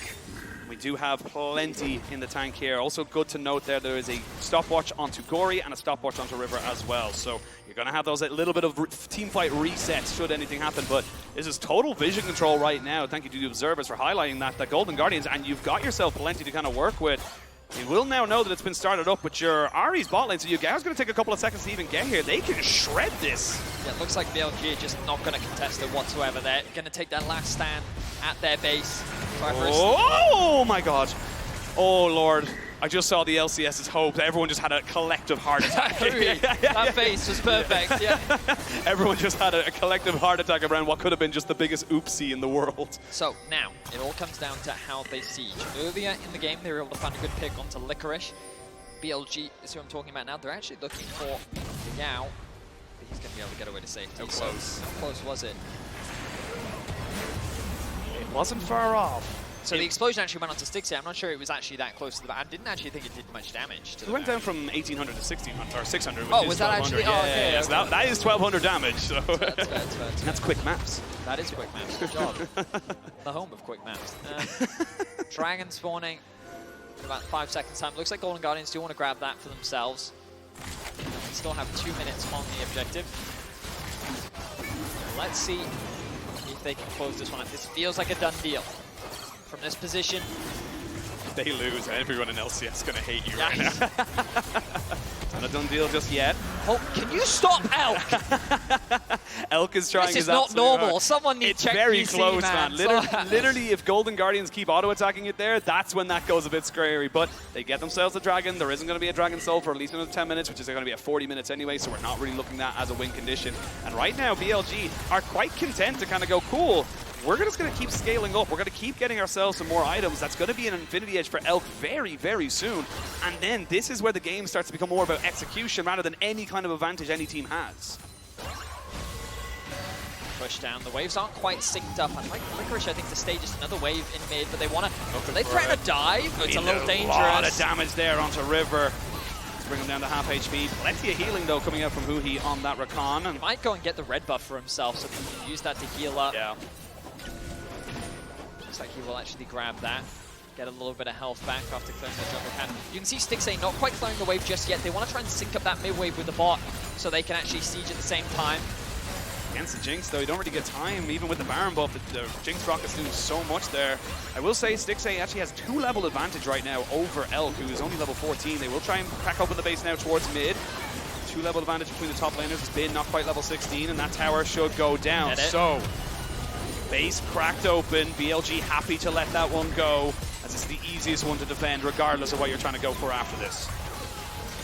We do have plenty in the tank here. Also good to note there is a stopwatch onto Gory and a stopwatch onto River as well. So you're going to have those little bit of team fight resets should anything happen. But this is total vision control right now. Thank you to the observers for highlighting that Golden Guardians, and you've got yourself plenty to kind of work with. You will now know that it's been started up with your Ari's bot lane, so your guys going to take a couple of seconds to even get here. They can shred this. Yeah, it looks like BLG are just not going to contest it whatsoever. They're going to take that last stand at their base. Oh my god. Oh lord. I just saw the LCS's hope. Everyone just had a collective heart attack. That face was perfect, yeah. Everyone just had a collective heart attack around what could have been just the biggest oopsie in the world. So now, it all comes down to how they siege. Earlier in the game, they were able to find a good pick onto FLICKR. BLG is who I'm talking about now. They're actually looking for Yao. He's going to be able to get away to safety. How close? How close was it? It wasn't far off. So the explosion actually went onto Stixxay. I'm not sure it was actually that close to the back. I didn't actually think it did much damage to the It went down from 1800 to 1600, or 600. Oh, was that actually? Oh, okay. Yeah, so that is 1200 damage. So. That's fair. That's quick maps. That is quick maps. Good job. The home of quick maps. Dragon spawning in about 5 seconds time. Looks like Golden Guardians do want to grab that for themselves. They still have 2 minutes on the objective. Let's see if they can close this one up. This feels like a done deal. From this position. If they lose, everyone in LCS is going to hate you right now. It's not a done deal just yet. Oh, can you stop Elk? Elk is trying his This is not normal. hard. Someone needs to check very PC, close, man. Literally, if Golden Guardians keep auto-attacking it there, that's when that goes a bit scary. But they get themselves a dragon. There isn't going to be a dragon soul for at least another 10 minutes, which is going to be at 40 minutes anyway, so we're not really looking at that as a win condition. And right now, BLG are quite content to kind of go, cool, we're just going to keep scaling up. We're going to keep getting ourselves some more items. That's going to be an Infinity Edge for Elk very, very soon. And then this is where the game starts to become more about execution rather than any kind of advantage any team has. Push down. The waves aren't quite synced up. Unlike FLICKR, I think to stay just another wave in mid, but they want to... They threaten a dive, but it's a little dangerous. A lot of damage there onto River. Let's bring him down to half HP. Plenty of healing, though, coming out from Huhi on that Rakan. And he might go and get the red buff for himself, so he can use that to heal up. Yeah. Looks like he will actually grab that. Get a little bit of health back after clearing the jungle cannon. You can see Stixxay not quite clearing the wave just yet. They want to try and sync up that mid wave with the bot so they can actually siege at the same time. Against the Jinx, though, you don't really get time, even with the Baron buff. The Jinx Rocket's doing so much there. I will say Stixxay actually has 2-level advantage right now over Elk, who is only level 14. They will try and crack open the base now towards mid. 2-level advantage between the top laners. It's been not quite level 16, and that tower should go down. So, base cracked open. BLG happy to let that one go, as it's the easiest one to defend, regardless of what you're trying to go for after this.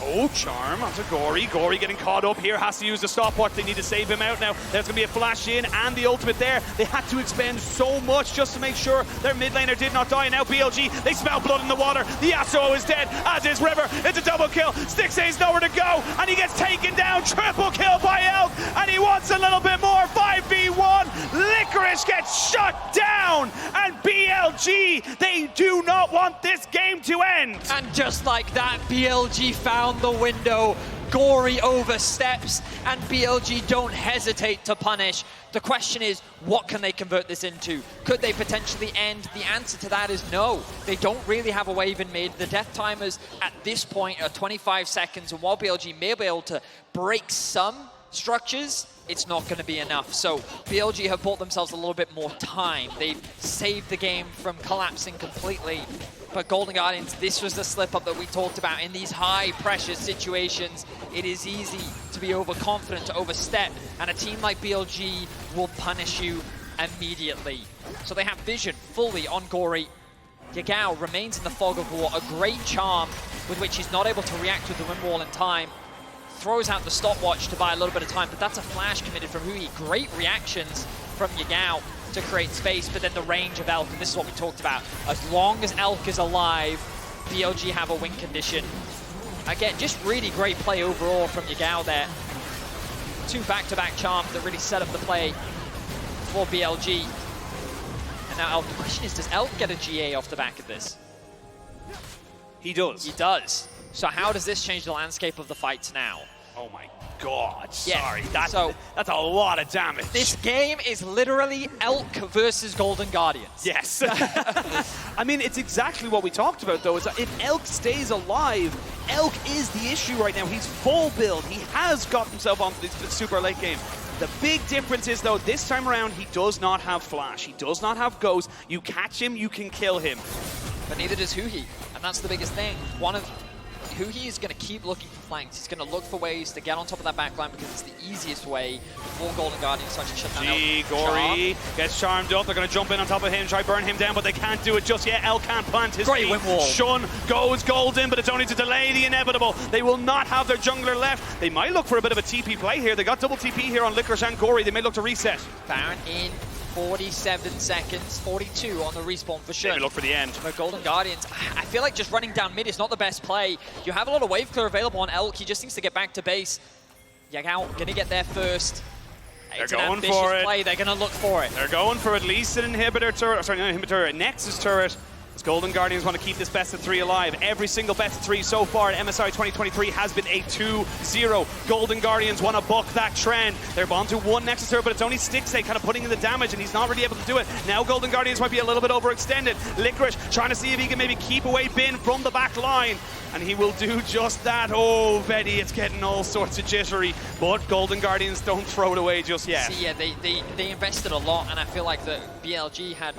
Oh, Charm onto Gory. Gory getting caught up here, has to use the stopwatch. They need to save him out now. There's going to be a flash in and the ultimate there. They had to expend so much just to make sure their mid laner did not die. And now BLG, they smell blood in the water. The Yasuo is dead, as is River. It's a double kill. Stixxay's nowhere to go, and he gets taken down. Triple kill by Elk, and he wants a little bit more. 5v1. FLICKR gets shut down, and BLG, they do not want this game to end. And just like that, BLG found the window. Gory oversteps, and BLG don't hesitate to punish. The question is, what can they convert this into? Could they potentially end? The answer to that is no. They don't really have a wave in mid. The death timers at this point are 25 seconds, and while BLG may be able to break some structures, it's not going to be enough. So BLG have bought themselves a little bit more time. They've saved the game from collapsing completely. But Golden Guardians, this was the slip-up that we talked about. In these high-pressure situations, it is easy to be overconfident, to overstep, and a team like BLG will punish you immediately. So they have vision fully on Gory. Yagao remains in the fog of war, a great charm with which he's not able to react with the rim wall in time. Throws out the stopwatch to buy a little bit of time, but that's a flash committed from Huhi. Great reactions from Yagao to create space, but then the range of Elk, and this is what we talked about. As long as Elk is alive, BLG have a win condition. Again, just really great play overall from Yagao there. 2 back-to-back charms that really set up the play for BLG. And now Elk, the question is, does Elk get a GA off the back of this? He does. He does. So how does this change the landscape of the fights now? Oh my God, Yeah. sorry. That's a lot of damage. This game is literally Elk versus Golden Guardians. Yes. I mean, it's exactly what we talked about, though. Is that if Elk stays alive, Elk is the issue right now. He's full build. He has got himself onto the super late game. The big difference is, though, this time around, he does not have Flash. He does not have Ghost. You catch him, you can kill him. But neither does Huhi, and that's the biggest thing. Huhi is going to keep looking for flanks. He's going to look for ways to get on top of that backline because it's the easiest way for Golden Guardians to actually shut down Gory gets charmed up. They're going to jump in on top of him, try burn him down, but they can't do it just yet. El can't plant his Great win wall. Shun goes golden, but it's only to delay the inevitable. They will not have their jungler left. They might look for a bit of a TP play here. They got double TP here on FLICKR and Gory. They may look to reset. Baron in 47 seconds, 42 on the respawn for sure. Maybe look for the end. But Golden Guardians, I feel like just running down mid is not the best play. You have a lot of wave clear available on Elk. He just needs to get back to base. Yagao gonna get there first. They're going for it. Play. They're gonna look for it. They're going for at least an inhibitor turret. Sorry, not an inhibitor, a Nexus turret. As Golden Guardians want to keep this best of 3 alive. Every single best of 3 so far at MSI 2023 has been a 2-0. Golden Guardians want to buck that trend. They're on to 1 Nexus turret, but it's only Stixay kind of putting in the damage, and he's not really able to do it. Now Golden Guardians might be a little bit overextended. FLICKR trying to see if he can maybe keep away Bin from the back line, and he will do just that. Oh, Betty, it's getting all sorts of jittery, but Golden Guardians don't throw it away just yet. See, yeah, they invested a lot, and I feel like the BLG had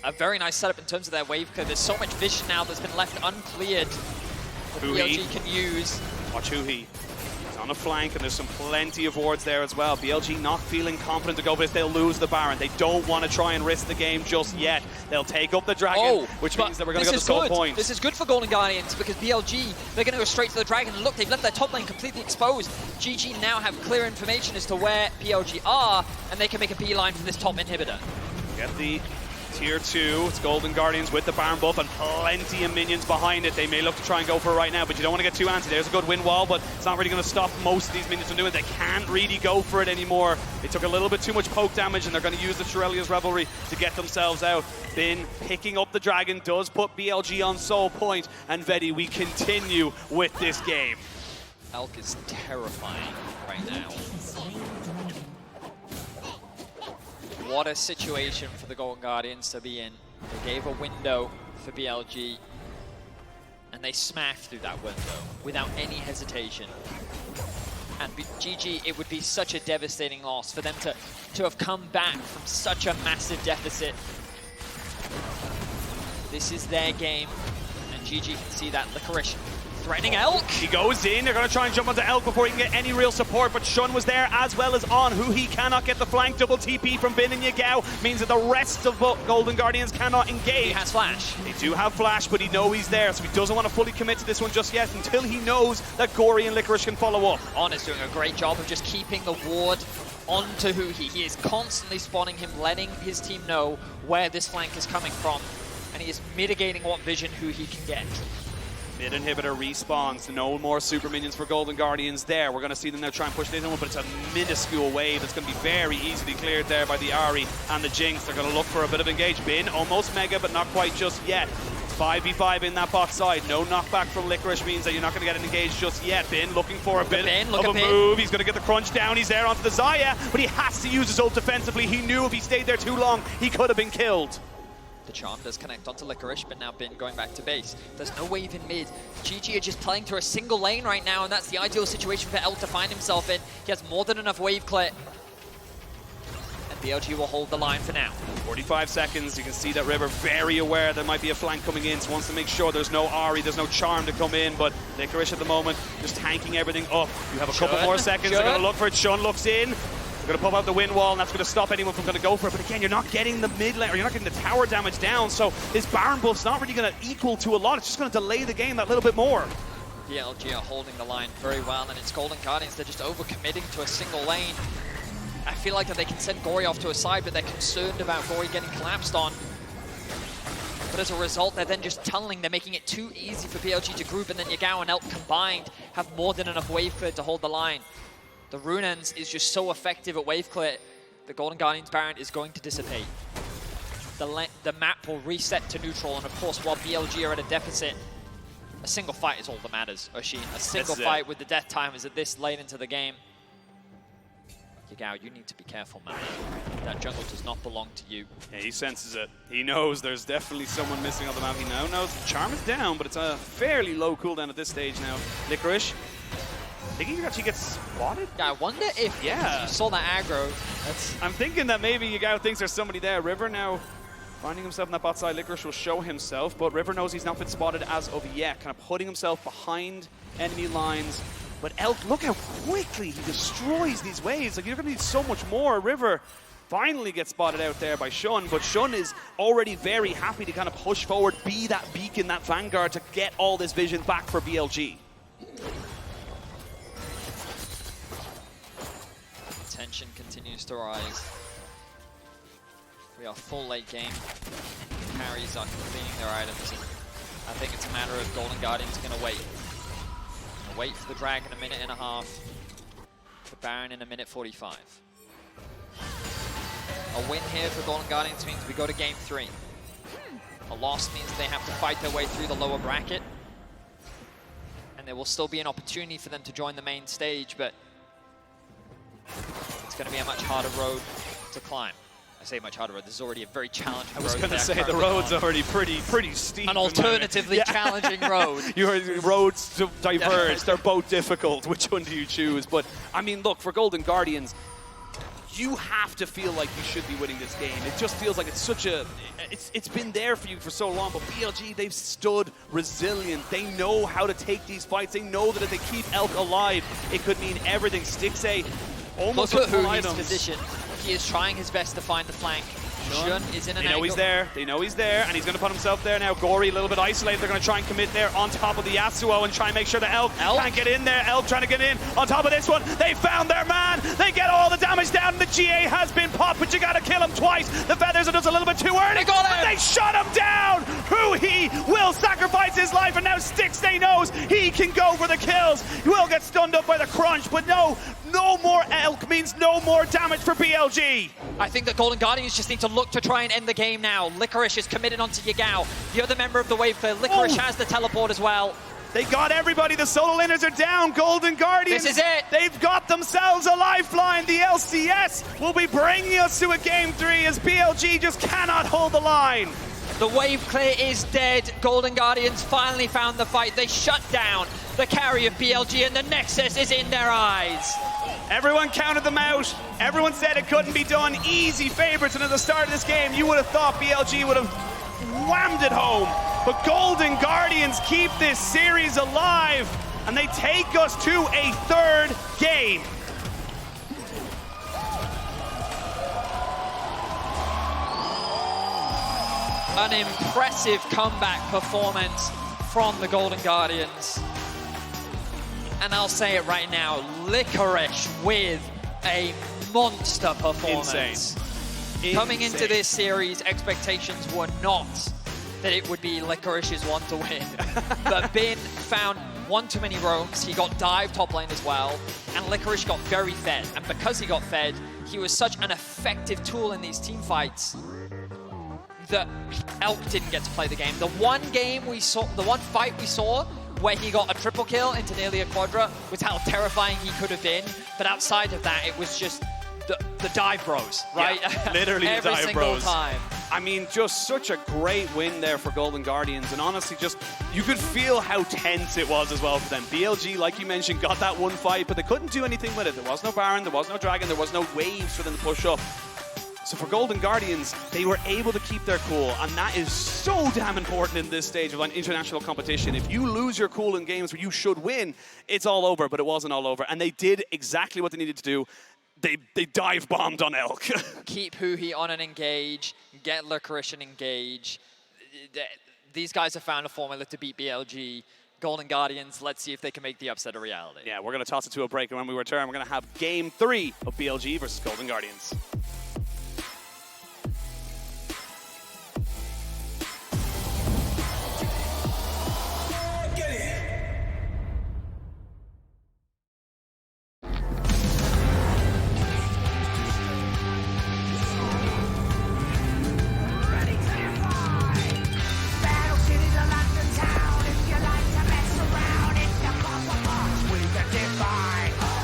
a very nice setup in terms of their wave clear. There's so much vision now that's been left uncleared that BLG can use. Watch Huhi. He's on a flank, and there's some plenty of wards there as well. BLG not feeling confident to go for this. They'll lose the Baron. They don't want to try and risk the game just yet. They'll take up the Dragon, which means that we're going to get the soul point. This is good for Golden Guardians because BLG, they're going to go straight to the Dragon. And look, they've left their top lane completely exposed. GG now have clear information as to where BLG are, and they can make a beeline for this top inhibitor. Get the Tier 2, it's Golden Guardians with the Baron buff and plenty of minions behind it. They may look to try and go for it right now, but you don't want to get too antsy. There's a good wind wall, but it's not really going to stop most of these minions from doing it. They can't really go for it anymore. They took a little bit too much poke damage, and they're going to use the Shurelya's Revelry to get themselves out. Bin picking up the Dragon does put BLG on soul point, and Vedi, we continue with this game. Elk is terrifying right now. What a situation for the Golden Guardians to be in. They gave a window for BLG, and they smashed through that window without any hesitation. And GG, it would be such a devastating loss for them to have come back from such a massive deficit. This is their game, and GG can see that. FLICKR threatening Elk. He goes in, they're going to try and jump onto Elk before he can get any real support, but Shun was there as well as on. Huhi cannot get the flank. Double TP from Bin and Yagao means that the rest of Golden Guardians cannot engage. He has flash. They do have flash, but he knows he's there, so he doesn't want to fully commit to this one just yet until he knows that Gory and FLICKR can follow up. On is doing a great job of just keeping the ward onto Huhi. He is constantly spawning him, letting his team know where this flank is coming from, and he is mitigating what vision Huhi can get. Mid inhibitor respawns. No more super minions for Golden Guardians there. We're going to see them now try and push this one, but it's a minuscule wave. It's going to be very easily cleared there by the Ahri and the Jinx. They're going to look for a bit of engage. Bin almost mega, but not quite just yet. 5v5 in that bot side. No knockback from FLICKR means that you're not going to get an engage just yet. Bin looking for a bit of a move. He's going to get the crunch down. He's there onto the Xayah, but he has to use his ult defensively. He knew if he stayed there too long, he could have been killed. The charm does connect onto FLICKR, but now Bin going back to base. There's no wave in mid. GG are just playing through a single lane right now, and that's the ideal situation for Elk to find himself in. He has more than enough wave clear. And BLG will hold the line for now. 45 seconds. You can see that River very aware there might be a flank coming in, so wants to make sure there's no Ahri, there's no charm to come in, but FLICKR at the moment just tanking everything up. You have a couple more seconds. They're going to look for it. Shun looks in. They're going to pop out the wind wall, and that's going to stop anyone from going to go for it. But again, you're not getting the mid lane, or you're not getting the tower damage down, so his Baron buff's not really going to equal to a lot. It's just going to delay the game that little bit more. BLG are holding the line very well, and it's Golden Guardians. They're just overcommitting to a single lane. I feel like that they can send Gory off to a side, but they're concerned about Gory getting collapsed on. But as a result, they're then just tunneling. They're making it too easy for BLG to group, and then Yagao and Elk combined have more than enough wave clear to hold the line. The Runens is just so effective at wave clear. The Golden Guardians Baron is going to dissipate. The map will reset to neutral, and of course, while BLG are at a deficit, a single fight is all that matters, Oshin. A single fight with the death timers at this late into the game. Yagao, you need to be careful, man. That jungle does not belong to you. Yeah, he senses it. He knows there's definitely someone missing on the map. He now knows the charm is down, but it's a fairly low cooldown at this stage now. FLICKR, thinking he actually gets spotted? Yeah, I wonder if you saw that aggro. I'm thinking that maybe Yagao thinks there's somebody there. River now Finding himself in that bot side, FLICKR will show himself, but River knows he's not been spotted as of yet, kind of putting himself behind enemy lines. But Elk, look how quickly he destroys these waves. Like, you're going to need so much more. River finally gets spotted out there by Shun, but Shun is already very happy to kind of push forward, be that beacon, that vanguard to get all this vision back for BLG. Tension continues to rise. We are full late game. Carries are completing their items, and I think it's a matter of Golden Guardians going to wait. Gonna wait for the Dragon a minute and a half. The Baron in a minute 45. A win here for Golden Guardians means we go to game 3. A loss means they have to fight their way through the lower bracket. And there will still be an opportunity for them to join the main stage, but it's going to be a much harder road to climb. I say much harder road. This is already a very challenging road. I was going to say the road's already pretty steep. An alternatively challenging road. Your roads diverge. They're both difficult. Which one do you choose? But I mean, look, for Golden Guardians, you have to feel like you should be winning this game. It just feels like it's such a, it's been there for you for so long, but BLG, they've stood resilient. They know how to take these fights. They know that if they keep Elk alive, it could mean everything. Stixxay almost look at who items. he's positioned. He is trying his best to find the flank. Shun is in an angle. They know he's there. They know he's there, and he's going to put himself there now. Gory, a little bit isolated. They're going to try and commit there on top of the Yasuo and try and make sure that Elk can't get in there. Elk trying to get in on top of this one. They found their man. They get all the damage down. The GA has been popped, but you got to kill him twice. The feathers are just a little bit too early. But they shut him down. He will sacrifice his life, and now Stixxay knows he can go for the kills. He will get stunned up by the crunch, but no more Elk means no more damage for BLG. I think that Golden Guardians just need to look to try and end the game now. Licorice is committed onto Yagao, the other member of the wave clear. Licorice has the teleport as well. They got everybody. The solo laners are down. Golden Guardians. This is it. They've got themselves a lifeline. The LCS will be bringing us to a game 3 as BLG just cannot hold the line. The wave clear is dead. Golden Guardians finally found the fight. They shut down the carry of BLG, and the Nexus is in their eyes. Everyone counted them out. Everyone said it couldn't be done. Easy favorites, and at the start of this game, you would have thought BLG would have whammed it home. But Golden Guardians keep this series alive, and they take us to a 3rd game. An impressive comeback performance from the Golden Guardians. And I'll say it right now, Licorice with a monster performance. Insane. Coming into this series, expectations were not that it would be Licorice's one to win. But Bin found one too many roams. He got dive top lane as well, and Licorice got very fed. And because he got fed, he was such an effective tool in these team fights that Elk didn't get to play the game. The one fight we saw where he got a triple kill into nearly a quadra was how terrifying he could have been. But outside of that, it was just the dive bros, right? Yeah, literally the Every dive single bros. time. I mean, just such a great win there for Golden Guardians, and honestly, just you could feel how tense it was as well for them. BLG, like you mentioned, got that one fight, but they couldn't do anything with it. There was no Baron, there was no Dragon, there was no waves for them to push up. So for Golden Guardians, they were able to keep their cool, and that is so damn important in this stage of an international competition. If you lose your cool in games where you should win, it's all over, but it wasn't all over. And they did exactly what they needed to do. They dive bombed on Elk. Keep Huhi on and engage, get Licorice and engage. These guys have found a formula to beat BLG. Golden Guardians, let's see if they can make the upset a reality. Yeah, we're going to toss it to a break, and when we return, we're going to have Game 3 of BLG versus Golden Guardians.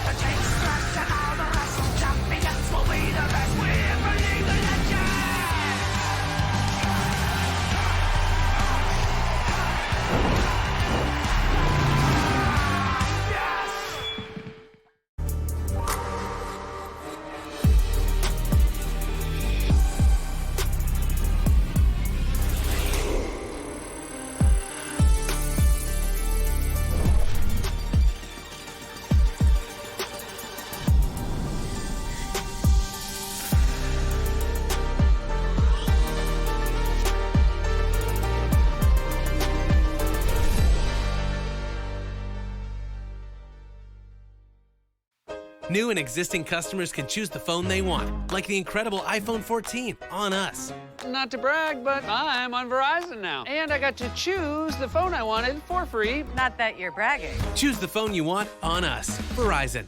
The takes us and all the rest, champions will be the best. New and existing customers can choose the phone they want, like the incredible iPhone 14 on us. Not to brag, but I'm on Verizon now. And I got to choose the phone I wanted for free. Not that you're bragging. Choose the phone you want on us. Verizon.